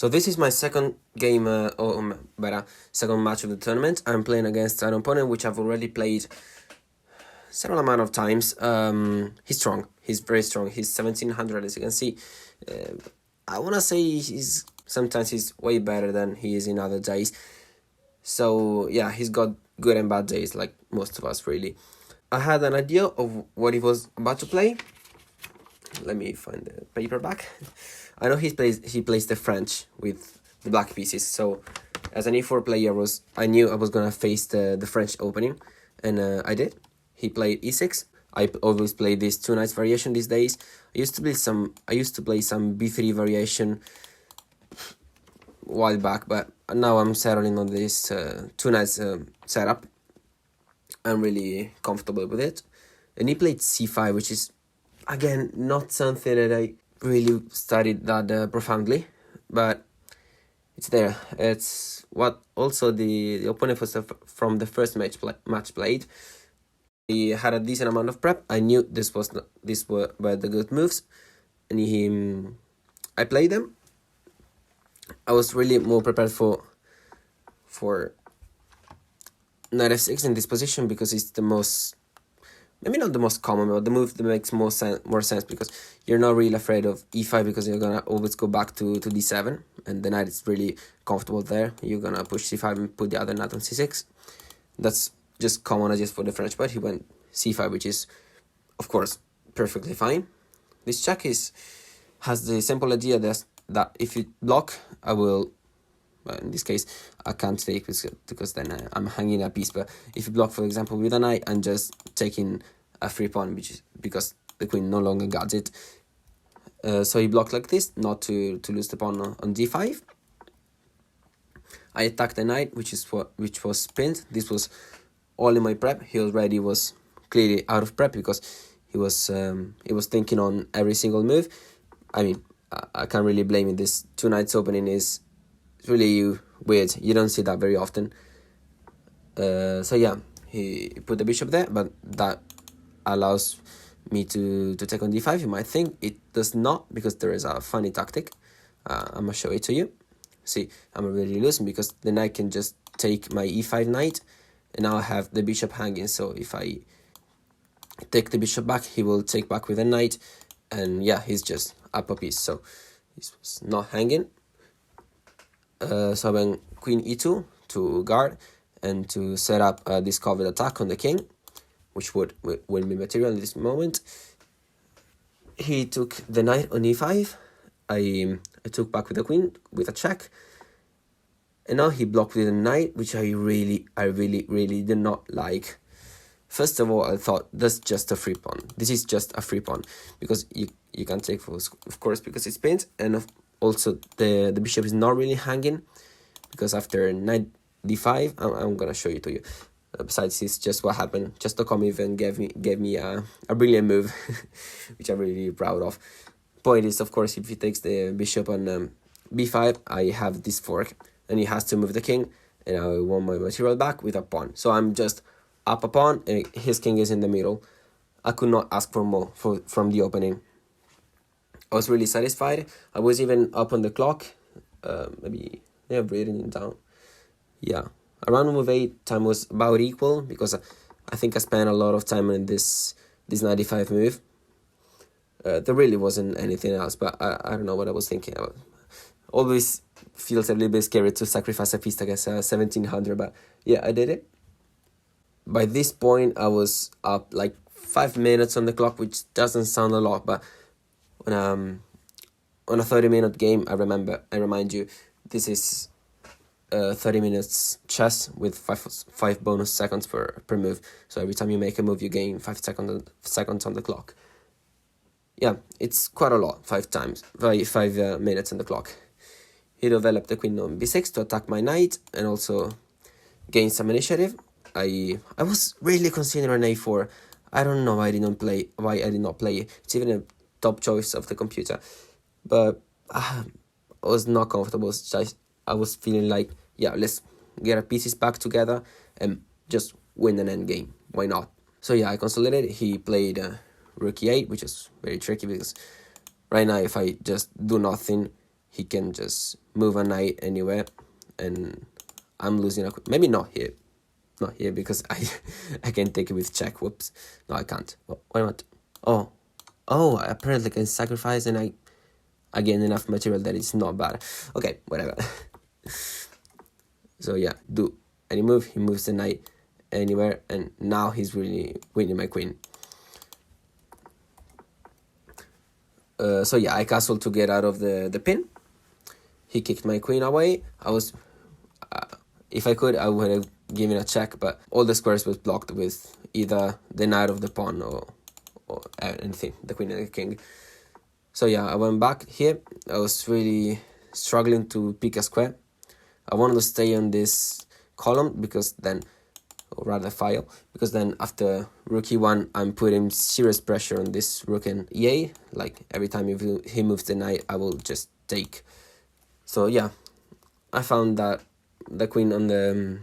So this is my second game, second match of the tournament. I'm playing against an opponent which I've already played several amount of times. He's strong. He's very strong. He's 1700, as you can see. I wanna say sometimes he's way better than he is in other days. So yeah, he's got good and bad days, like most of us really. I had an idea of what he was about to play. Let me find the paper back. I know he plays the French with the black pieces. So as an E4 player, I knew I was gonna face the French opening, and I did. He played E6. I always play this 2 knights variation these days. I used to play some B3 variation a while back, but now I'm settling on this 2 knights setup. I'm really comfortable with it. And he played C5, which is again not something that I really studied that profoundly, but it's there. It's what also the opponent was from the first match played. He had a decent amount of prep. I knew these were the good moves, and I played them. I was really more prepared for knight f6 in this position because it's the most, maybe not the most common, but the move that makes more sense because you're not really afraid of e5 because you're gonna always go back to d7, and the knight is really comfortable there. You're gonna push c5 and put the other knight on c6. That's just common just for the French, but he went c5, which is of course perfectly fine. This check has the simple idea that if you block, I will. But in this case, I can't take because then I'm hanging a piece. But if you block, for example, with a knight, I'm just taking a free pawn, which is because the queen no longer guards it. So he blocked like this, not to lose the pawn on d5. I attacked the knight, which was pinned. This was all in my prep. He already was clearly out of prep because he was thinking on every single move. I mean, I can't really blame him. This 2 knights opening is really weird. You don't see that very often. So yeah, he put the bishop there, but that allows me to take on d5. You might think it does not, because there is a funny tactic. I'm gonna show it to you. See, I'm already losing because the knight can just take my e5 knight, and now I have the bishop hanging. So if I take the bishop back, he will take back with a knight, and yeah, he's just up a piece. So this was not hanging. So I went queen e2 to guard and to set up a discovered attack on the king, which would be material in this moment. He took the knight on e5. I took back with the queen with a check, and now he blocked with a knight, which I really did not like. First of all, I thought that's just a free pawn. This is just a free pawn because you can take, of course, because it's pinned, and also the bishop is not really hanging because after knight d5, I'm gonna show you to you. Besides, it's just what happened. Just to come even gave me a brilliant move, which I'm really proud of. Point is, of course, if he takes the bishop on b5, I have this fork, and he has to move the king, and I want my material back with a pawn. So I'm just up a pawn, and his king is in the middle. I could not ask for more from the opening. I was really satisfied. I was even up on the clock. Maybe they have written it down. Yeah, around move 8, time was about equal because I think I spent a lot of time on this 95 move. There really wasn't anything else, but I don't know what I was thinking about. Always feels a little bit scary to sacrifice a piece against 1700, but yeah, I did it. By this point, I was up like 5 minutes on the clock, which doesn't sound a lot, but on a 30-minute game, I remind you, this is 30 minutes chess with 5 bonus seconds per move. So every time you make a move, you gain 5 seconds on the clock. Yeah, it's quite a lot. 5 minutes on the clock. He developed the queen on b6 to attack my knight and also gain some initiative. I was really considering a4. I don't know why I did not play it. It's even a top choice of the computer, but I was not comfortable. I was feeling like, yeah, let's get our pieces back together and just win an end game. Why not? So yeah, I consolidated. He played rook e8, which is very tricky because right now if I just do nothing, he can just move a knight anywhere, and I'm losing a queen. Maybe not here. Not here, because I can take it with check. Whoops. No, I can't. Why not? Oh, apparently I can sacrifice and I gain enough material that it's not bad. Okay, whatever. So yeah, do any move, he moves the knight anywhere, and now he's really winning my queen. So yeah, I castled to get out of the pin. He kicked my queen away. I was, if I could, I would have given a check, but all the squares was blocked with either the knight of the pawn or anything, the queen and the king. So yeah, I went back here. I was really struggling to pick a square. I wanted to stay on this column because then, or rather file, because then after rook e1, I'm putting serious pressure on this rook and e8. Like every time he moves the knight, I will just take. So yeah, I found that the queen on the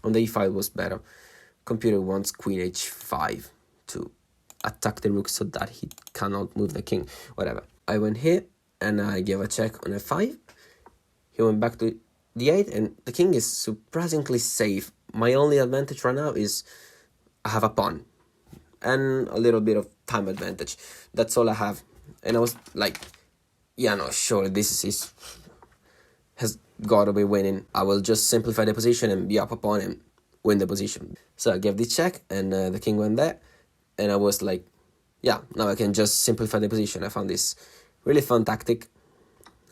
e5 was better. Computer wants queen h5 to attack the rook so that he cannot move the king. Whatever. I went here and I gave a check on f5. He went back to d8, and the king is surprisingly safe. My only advantage right now is I have a pawn and a little bit of time advantage. That's all I have. And I was like, yeah, no, sure, this has got to be winning. I will just simplify the position and be up a pawn and win the position. So I gave this check, and the king went there, and I was like, yeah, now I can just simplify the position. I found this really fun tactic.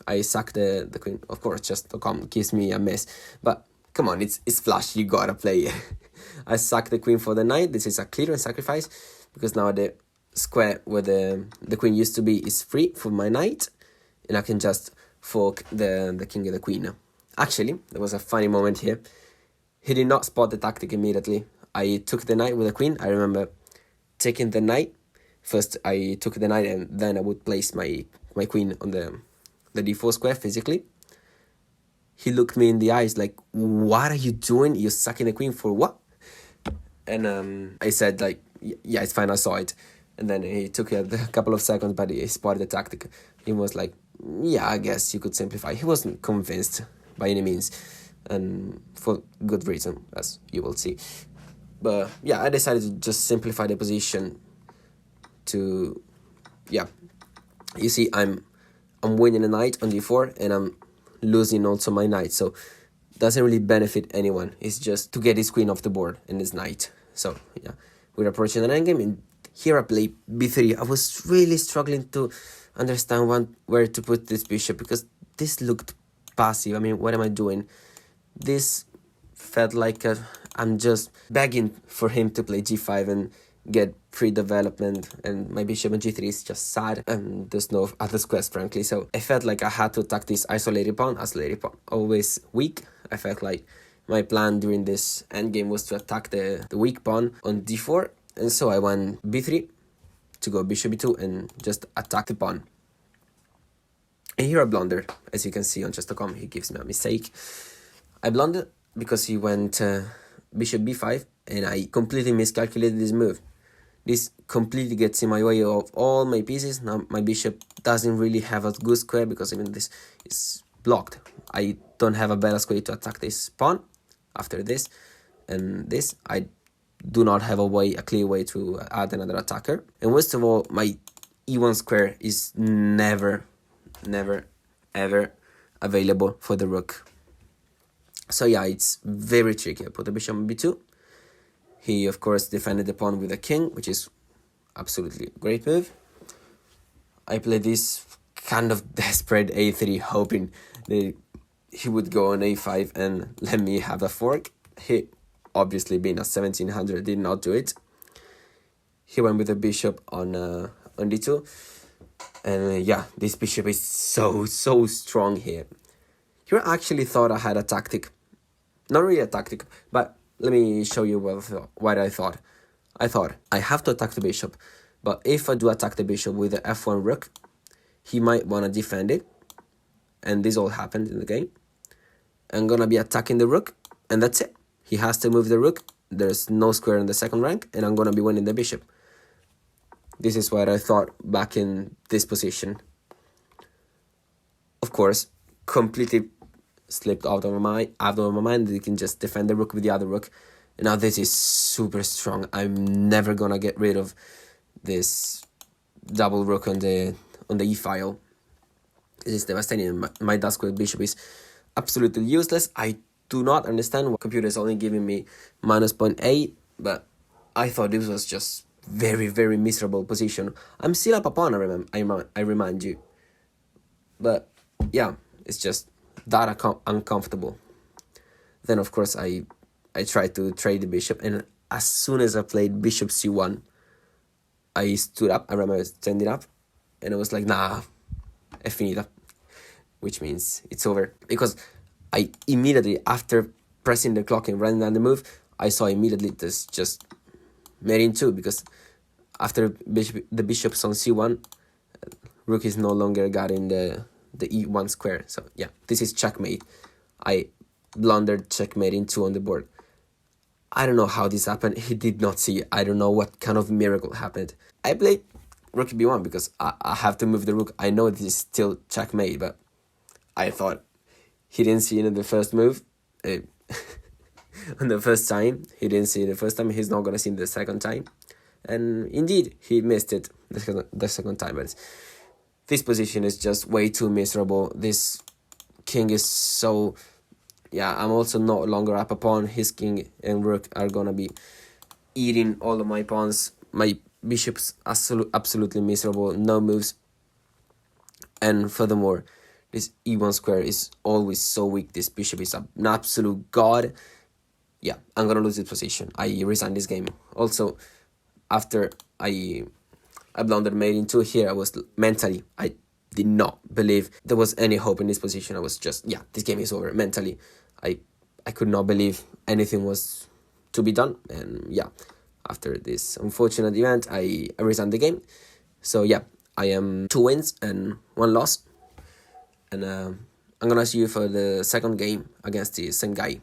I sack the queen, of course, just to come gives me a miss, but come on, it's flush, you gotta play it. I sack the queen for the knight. This is a clear and sacrifice, because now the square where the queen used to be is free for my knight, and I can just fork the king and the queen. Actually, there was a funny moment here. He did not spot the tactic immediately. I took the knight with the queen. I remember taking the knight. First, I took the knight, and then I would place my queen on the d4 square physically. He looked me in the eyes like, what are you doing? You're sucking the queen for what? And I said like, yeah, it's fine, I saw it. And then he took a couple of seconds, but he spotted the tactic. He was like, yeah, I guess you could simplify. He wasn't convinced by any means, and for good reason, as you will see. But yeah, I decided to just simplify the position to, yeah, you see, I'm winning a knight on d4, and I'm losing also my knight, so doesn't really benefit anyone. It's just to get his queen off the board and his knight. So yeah, we're approaching an endgame, and here I play b3. I was really struggling to understand where to put this bishop, because this looked passive. I mean, what am I doing? This felt like I'm just begging for him to play g5 and get free development, and my bishop on g3 is just sad, and there's no other squares, frankly. So I felt like I had to attack this isolated pawn. Always weak. I felt like my plan during this endgame was to attack the weak pawn on d4, and so I went b3 to go bishop b2 and just attack the pawn. And here I blundered. As you can see on chess.com, he gives me a mistake. I blundered because he went bishop b5, and I completely miscalculated this move. This completely gets in my way of all my pieces. Now my bishop doesn't really have a good square, because even this is blocked. I don't have a better square to attack this pawn after this, and this I do not have a clear way to add another attacker. And worst of all, my e1 square is never ever available for the rook. So yeah, it's very tricky. I put the bishop on b2. He, of course, defended the pawn with a king, which is absolutely a great move. I played this kind of desperate a3, hoping that he would go on a5 and let me have a fork. He, obviously being a 1700, did not do it. He went with the bishop on d2. And yeah, this bishop is so strong here. Here I actually thought I had a tactic. Not really a tactic, but let me show you what I thought. I thought I have to attack the bishop, but if I do attack the bishop with the f1 rook, he might want to defend it, and this all happened in the game. I'm gonna be attacking the rook, and that's it. He has to move the rook. There's no square in the second rank, and I'm gonna be winning the bishop. This is what I thought back in this position. Of course, completely slipped out of my mind. You can just defend the rook with the other rook. And now this is super strong. I'm never gonna get rid of this double rook on the e file. This is devastating. My dark square bishop is absolutely useless. I do not understand why computer is only giving me minus 0.8, but I thought this was just very, very miserable position. I'm still up a pawn, I remind you. But yeah, it's just that uncomfortable. Then of course I tried to trade the bishop, and as soon as I played bishop c1, I stood up. I remember standing up, and I was like, nah, è finita, which means it's over. Because I immediately, after pressing the clock and running down the move, I saw immediately this just made in two, because after the bishop's on c1, rook is no longer guarding the e1 square. So yeah, this is checkmate. I blundered checkmate in two on the board. I don't know how this happened. He did not see. I don't know what kind of miracle happened. I played rook b1 because I have to move the rook. I know this is still checkmate, but I thought he didn't see it in the first move. On the first time, he didn't see it the first time. He's not gonna see it the second time, and indeed he missed it the second time. But this position is just way too miserable. This king is so. Yeah, I'm also no longer up a pawn. His king and rook are gonna be eating all of my pawns. My bishop's absolutely miserable. No moves. And furthermore, this e1 square is always so weak. This bishop is an absolute god. Yeah, I'm gonna lose this position. I resign this game. Also, after I blundered mate in two here, I was mentally, I did not believe there was any hope in this position. I was just, yeah, this game is over. Mentally, I could not believe anything was to be done. And yeah, after this unfortunate event, I resigned the game. So yeah, I am 2 wins and 1 loss. And I'm gonna see you for the second game against the same guy.